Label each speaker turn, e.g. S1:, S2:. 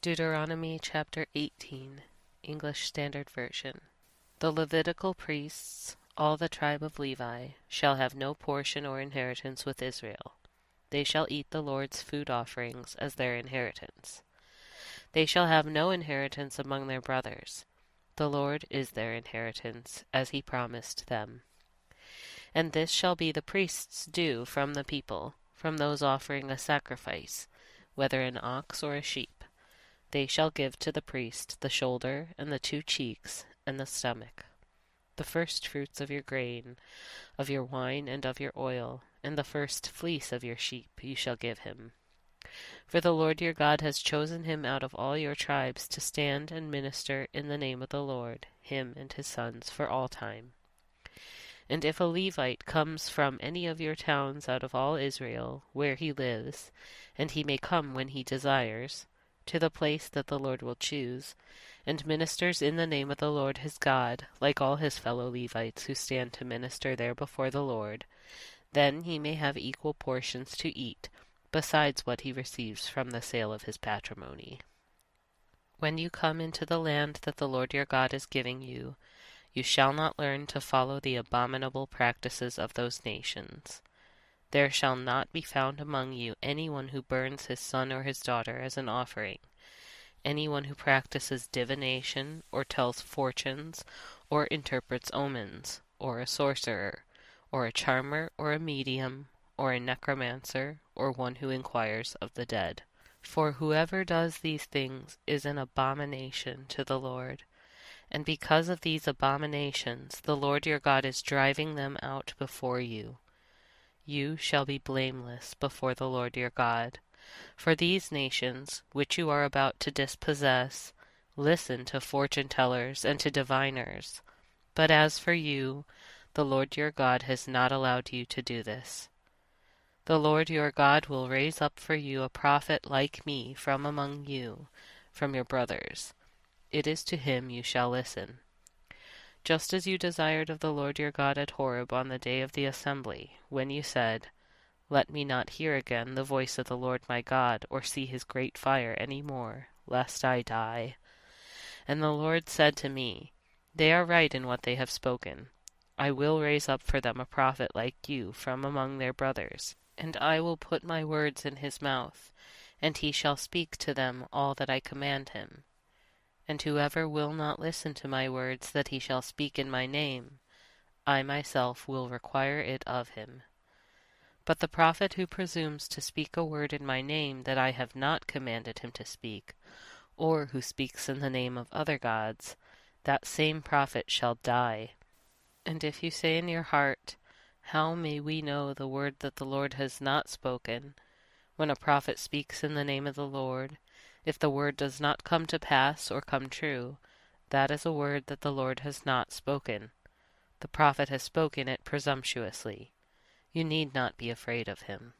S1: Deuteronomy chapter 18, English Standard Version. The Levitical priests, all the tribe of Levi, shall have no portion or inheritance with Israel. They shall eat the Lord's food offerings as their inheritance. They shall have no inheritance among their brothers. The Lord is their inheritance, as he promised them. And this shall be the priest's due from the people, from those offering a sacrifice, whether an ox or a sheep. They shall give to the priest the shoulder and the 2 cheeks and the stomach. The firstfruits of your grain, of your wine and of your oil, and the first fleece of your sheep you shall give him. For the Lord your God has chosen him out of all your tribes to stand and minister in the name of the Lord, him and his sons, for all time. And if a Levite comes from any of your towns out of all Israel, where he lives, and he may come when he desires, to the place that the Lord will choose, and ministers in the name of the Lord his God, like all his fellow Levites who stand to minister there before the Lord, then he may have equal portions to eat, besides what he receives from the sale of his patrimony. When you come into the land that the Lord your God is giving you, you shall not learn to follow the abominable practices of those nations. There shall not be found among you anyone who burns his son or his daughter as an offering, anyone who practices divination, or tells fortunes, or interprets omens, or a sorcerer, or a charmer, or a medium, or a necromancer, or one who inquires of the dead. For whoever does these things is an abomination to the Lord. And because of these abominations, the Lord your God is driving them out before you. You shall be blameless before the Lord your God. For these nations, which you are about to dispossess, listen to fortune-tellers and to diviners. But as for you, the Lord your God has not allowed you to do this. The Lord your God will raise up for you a prophet like me from among you, from your brothers. It is to him you shall listen. Just as you desired of the Lord your God at Horeb on the day of the assembly, when you said, Let me not hear again the voice of the Lord my God, or see his great fire any more, lest I die. And the Lord said to me, They are right in what they have spoken. I will raise up for them a prophet like you from among their brothers, and I will put my words in his mouth, and he shall speak to them all that I command him. And whoever will not listen to my words that he shall speak in my name, I myself will require it of him. But the prophet who presumes to speak a word in my name that I have not commanded him to speak, or who speaks in the name of other gods, that same prophet shall die. And if you say in your heart, How may we know the word that the Lord has not spoken? When a prophet speaks in the name of the Lord, if the word does not come to pass or come true, that is a word that the Lord has not spoken. The prophet has spoken it presumptuously. You need not be afraid of him.